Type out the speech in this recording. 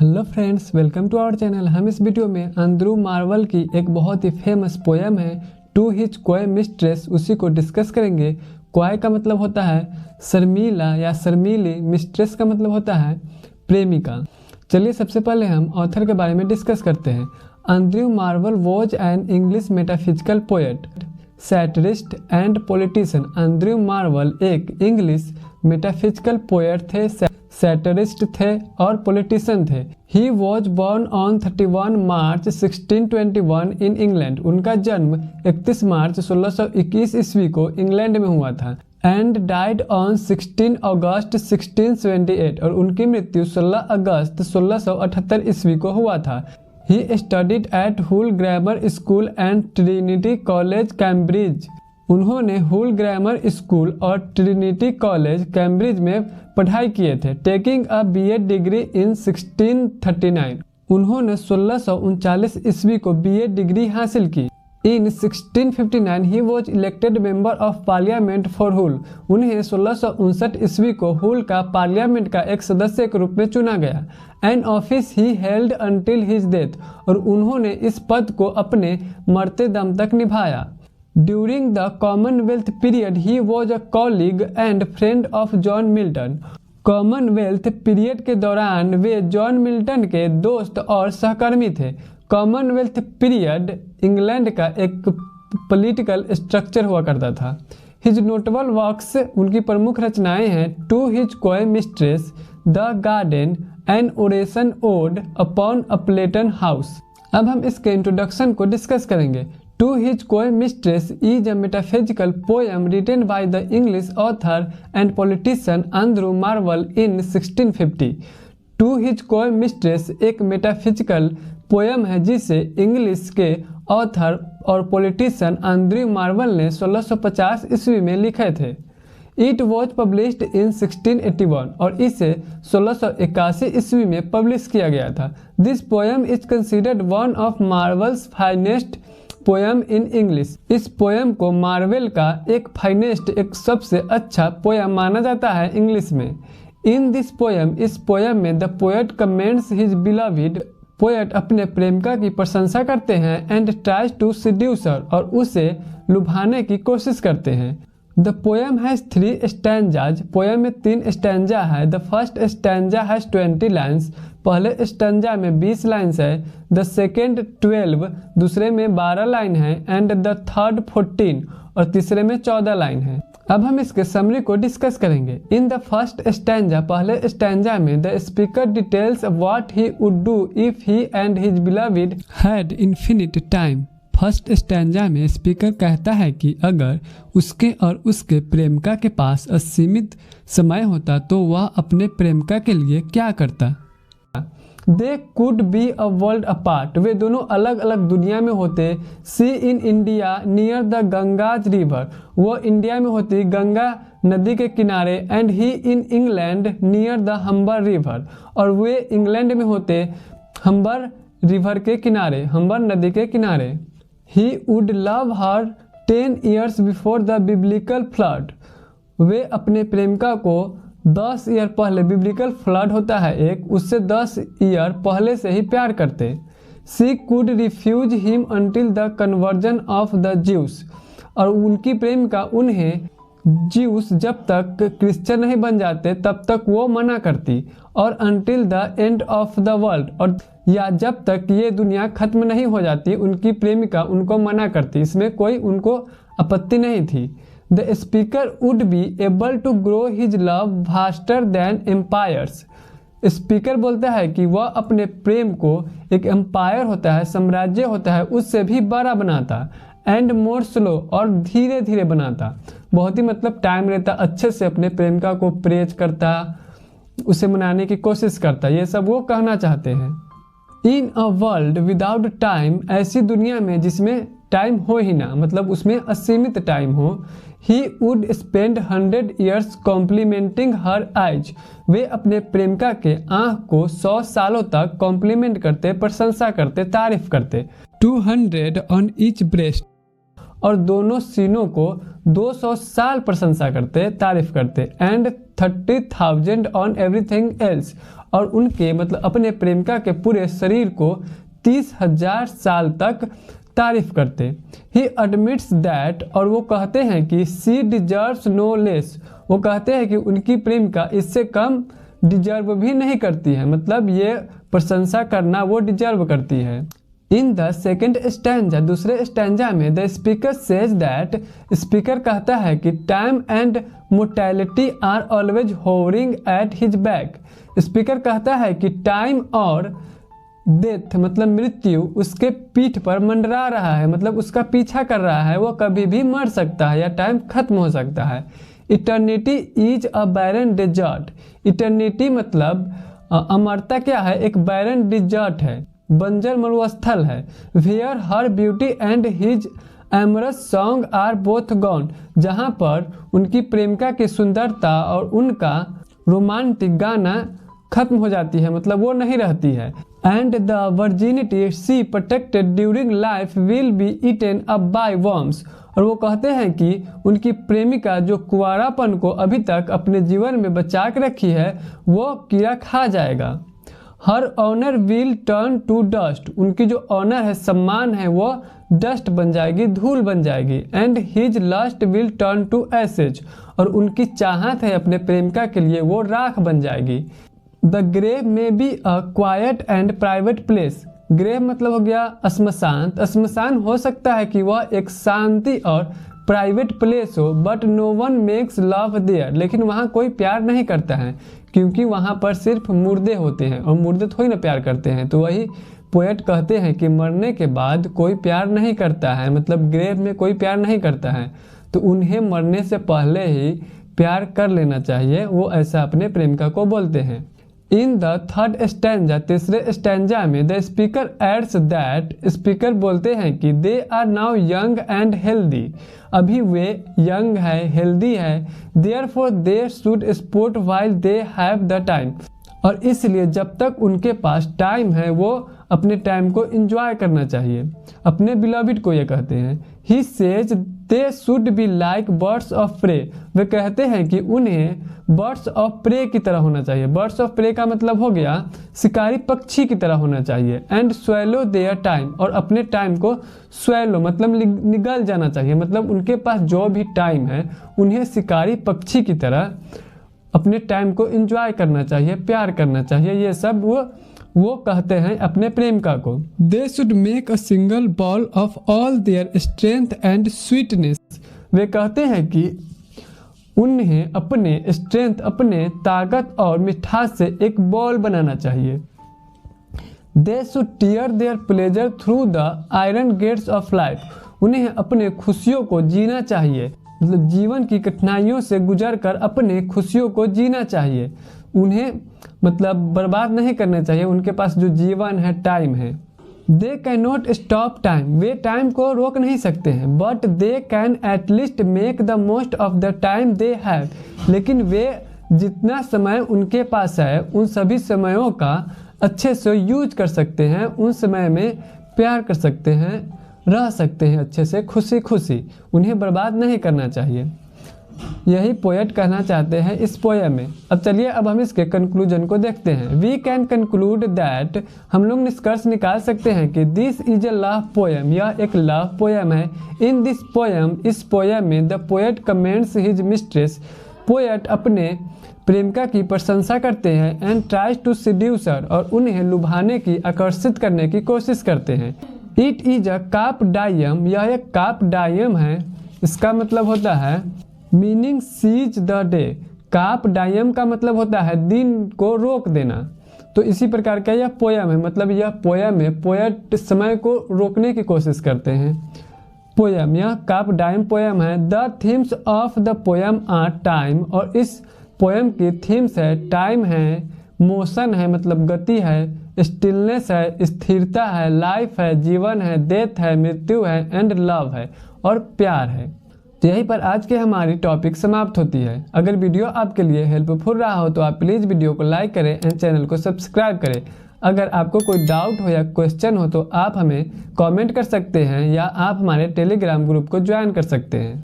Hello friends, welcome to our channel. हम इस video में एंड्रू मार्वल की एक बहुत ही फेमस पोएम है टू हिज क्वे मिस्ट्रेस, उसी को डिस्कस करेंगे। क्वे का मतलब होता है शर्मीला या शर्मीली, मिस्ट्रेस का मतलब होता है प्रेमिका। चलिए सबसे पहले हम ऑथर के बारे में डिस्कस करते हैं। Andrew Marvell was an English metaphysical poet, satirist and politician. Andrew Marvell एक इंग्लिश मेटाफिजिकल पोएट थे, सैटरिस्ट थे और पॉलिटिशियन थे। He was born on 31 March 1621 in England. उनका जन्म 31 मार्च 1621 ईस्वी को इंग्लैंड में हुआ था। एंड डाइड ऑन 16 अगस्त 1678 और उनकी मृत्यु 16 अगस्त 1678 ईस्वी को हुआ था। He studied at Hull grammar school and Trinity College Cambridge. उन्होंने हुल ग्रामर स्कूल और ट्रिनिटी कॉलेज कैम्ब्रिज में पढ़ाई किए थे। Taking a BEd degree in 1639। उन्होंने 1639 ईस्वी को बीएड डिग्री हासिल की। In 1659 he was elected member of parliament for Hull. उन्हें 1659 ईस्वी को हुल का पार्लियामेंट का एक सदस्य के रूप में चुना गया। An office he held until his death और उन्होंने इस पद को अपने मरते दम तक निभाया। During the Commonwealth period, he was a colleague and friend of John Milton. Commonwealth period के दौरान वे जॉन मिल्टन के दोस्त और सहकर्मी थे। कॉमनवेल्थ पीरियड इंग्लैंड का एक पॉलिटिकल स्ट्रक्चर हुआ करता था। हिज नोटेबल वर्क्स, उनकी प्रमुख रचनाएं हैं to his coy mistress, the garden, an Horatian ode upon Appleton House. अब हम इसके इंट्रोडक्शन को डिस्कस करेंगे। To His Quo Mistress is a metaphysical poem written by the English author and politician Andrew Marvell in 1650. To His Quo Mistress एक metaphysical poem है जिसे English के author और पॉलिटिशियन एंड्रू मार्वल ने 1650 ईस्वी में लिखे थे। इट वॉज पब्लिश्ड इन 1681 और इसे 1681 ईस्वी में पब्लिश किया गया था। This poem is considered one of Marvels finest poem in English. इस पोएम को मार्वेल का एक फाइनेस्ट, एक सबसे अच्छा पोएम माना जाता है इंग्लिश में। इन दिस पोएम, इस पोएम में the poet comments his beloved. Poet अपने प्रेमिका की प्रशंसा करते हैं एंड ट्राइज टू सीड्यूस हर और उसे लुभाने की कोशिश करते हैं। The poem has 3 stanzas. Poem में 3 स्टैंजा है। The first stanza has 20 lines. पहले स्टैंजा में 20 लाइन्स है। द सेकेंड 12, दूसरे में 12 लाइन है। एंड द थर्ड 14 और तीसरे में 14 लाइन है। अब हम इसके समरी को डिस्कस करेंगे। इन द फर्स्ट स्टैंजा, पहले स्टैंजा में the speaker details what he would do if he and his beloved had infinite time. First stanza में स्पीकर कहता है कि अगर उसके और उसके प्रेमिका के पास असीमित समय होता तो वह अपने प्रेमिका के लिए क्या करता। They could be a world apart. वे दोनों अलग अलग दुनिया में होते। She in India near the Ganges river. वो इंडिया में होती गंगा नदी के किनारे। And he in England near the Humber river और वे इंग्लैंड में होते हम्बर रिवर के किनारे, हम्बर नदी के किनारे। He would love her 10 years before the biblical flood. वे अपने प्रेमिका को 10 ईयर पहले, बिब्लिकल फ्लड होता है एक, उससे 10 ईयर पहले से ही प्यार करते। She could refuse him until the conversion of the Jews और उनकी प्रेमिका उन्हें ज्यूस जब तक क्रिश्चियन नहीं बन जाते तब तक वो मना करती। और until the end of the world और या जब तक ये दुनिया खत्म नहीं हो जाती उनकी प्रेमिका उनको मना करती। इसमें कोई उनको आपत्ति नहीं थी। The speaker would be able to grow his love faster than empires. Speaker बोलता है कि वह अपने प्रेम को, एक एम्पायर होता है, साम्राज्य होता है, उससे भी बड़ा बनाता। एंड मोर स्लो और धीरे धीरे बनाता। बहुत ही मतलब टाइम रहता, अच्छे से अपने प्रेमिका को प्रेज करता, उसे मनाने की कोशिश करता। ये सब वो कहना चाहते हैं। इन अ वर्ल्ड विदाउट टाइम, ऐसी दुनिया में जिसमें टाइम हो ही ना, मतलब उसमें असीमित टाइम हो। He would spend 100 years complimenting her eyes. वे अपने प्रेमिका के आँख को 100 सालों तक कॉम्प्लीमेंट करते, प्रशंसा करते, तारीफ करते। 200 ऑन ईच ब्रेस्ट और दोनों सीनों को 200 साल प्रशंसा करते, तारीफ करते। एंड 30,000 ऑन एवरीथिंग एल्स और उनके मतलब अपने प्रेमिका के पूरे शरीर को 30,000 साल तक तारीफ करते। ही एडमिट्स दैट, और वो कहते हैं कि सी डिजर्व्स नो लेस, वो कहते हैं कि उनकी प्रेमिका इससे कम डिजर्व भी नहीं करती है, मतलब ये प्रशंसा करना वो डिजर्व करती है। इन द सेकेंड स्टैंजा, दूसरे स्टैंजा में the speaker says that, speaker कहता है कि time and mortality are always hovering at his back. Speaker कहता है कि टाइम और डेथ मतलब मृत्यु उसके पीठ पर मंडरा रहा है, मतलब उसका पीछा कर रहा है, वो कभी भी मर सकता है या टाइम खत्म हो सकता है। Eternity is a barren desert, eternity मतलब अमरता क्या है, एक बैरन डिजर्ट है, बंजर मरुस्थल है। Where her beauty and his amorous song are both gone, जहाँ पर उनकी प्रेमिका की सुंदरता और उनका रोमांटिक गाना खत्म हो जाती है, मतलब वो नहीं रहती है। And the virginity she protected during life will be eaten up by worms, और वो कहते हैं कि उनकी प्रेमिका जो कुंवारापन को अभी तक अपने जीवन में बचा के रखी है वो कीड़ा खा जाएगा। Her honour will turn to dust, उनकी जो ऑनर है, सम्मान है, वो डस्ट बन जाएगी, धूल बन जाएगी। And his lust will turn to ashes, और उनकी चाहत है अपने प्रेमिका के लिए वो राख बन जाएगी। The grave may be a quiet and private place, grave मतलब हो गया श्मशान, श्मशान हो सकता है कि वह एक शांति और प्राइवेट प्लेस हो, but no one makes love there, लेकिन वहाँ कोई प्यार नहीं करता है क्योंकि वहाँ पर सिर्फ मुर्दे होते हैं और मुर्दे थोड़ी ना प्यार करते हैं। तो वही पोएट कहते हैं कि मरने के बाद कोई प्यार नहीं करता है, मतलब ग्रेव में कोई प्यार नहीं करता है, तो उन्हें मरने से पहले ही प्यार कर लेना चाहिए, वो ऐसा अपने प्रेमिका को बोलते हैं। इन द थर्ड स्टैंजा, तीसरे स्टैंजा में the speaker adds that, speaker बोलते हैं कि they are now young and healthy, अभी वे यंग है, हेल्दी है, therefore they should sport while they have the time, और इसलिए जब तक उनके पास टाइम है वो अपने टाइम को एंजॉय करना चाहिए। अपने बिलविड को ये कहते हैं। He says they should be like birds of prey, वे कहते हैं कि उन्हें बर्ड्स ऑफ प्रे की तरह होना चाहिए। बर्ड्स ऑफ प्रे का मतलब हो गया शिकारी पक्षी की तरह होना चाहिए। एंड स्वेलो देयर टाइम, और अपने टाइम को स्वेलो मतलब निगल जाना चाहिए, मतलब उनके पास जो भी टाइम है उन्हें शिकारी पक्षी की तरह अपने टाइम को एंजॉय करना चाहिए, प्यार करना चाहिए, ये सब वो कहते हैं अपने प्रेमिका को। They should make a single ball of all their strength and sweetness, वे कहते हैं कि उन्हें अपने स्ट्रेंथ, अपने ताकत और मिठास से एक बॉल बनाना चाहिए। They should tear their pleasure through the iron gates of life, उन्हें अपने खुशियों को जीना चाहिए, मतलब जीवन की कठिनाइयों से गुजर कर अपने खुशियों को जीना चाहिए। उन्हें मतलब बर्बाद नहीं करना चाहिए, उनके पास जो जीवन है, टाइम है। They can not stop time, way time को रोक नहीं सकते हैं, but they can at least make the most of the time they have, लेकिन वे जितना समय उनके पास है उन सभी समयों का अच्छे से यूज कर सकते हैं, उन समय में प्यार कर सकते हैं, रह सकते हैं अच्छे से, खुशी खुशी, उन्हें बर्बाद नहीं करना चाहिए। यही पोएट कहना चाहते हैं इस पोएम में। अब चलिए अब हम इसके कंक्लूजन को देखते हैं। वी कैन कंक्लूड दैट, हम लोग निष्कर्ष निकाल सकते हैं कि this is a love poem, यह एक लव पोएम है। इन दिस पोएम, इस पोएम में the poet comments his mistress, poet अपने प्रेमिका की प्रशंसा करते हैं, एंड ट्राइज टू सीड्यूस हर, और उन्हें लुभाने की, आकर्षित करने की कोशिश करते हैं। It is a carpe diem, यह एक कार्प डायम है, इसका मतलब होता है meaning seize the day, carpe diem का मतलब होता है दिन को रोक देना। तो इसी प्रकार का यह पोयम है, मतलब यह पोयम है, पोएट समय को रोकने की कोशिश करते हैं। पोयम, यह कार्प डायम पोयम है। The themes of the poem are time, और इस पोयम की थीम्स है, टाइम है, मोशन है मतलब गति है, स्टिलनेस है स्थिरता है, लाइफ है जीवन है, डेथ है मृत्यु है, एंड लव है और प्यार है। तो यहीं पर आज के हमारी टॉपिक समाप्त होती है। अगर वीडियो आपके लिए हेल्पफुल रहा हो तो आप प्लीज़ वीडियो को लाइक करें एंड चैनल को सब्सक्राइब करें। अगर आपको कोई डाउट हो या क्वेश्चन हो तो आप हमें कमेंट कर सकते हैं या आप हमारे टेलीग्राम ग्रुप को ज्वाइन कर सकते हैं।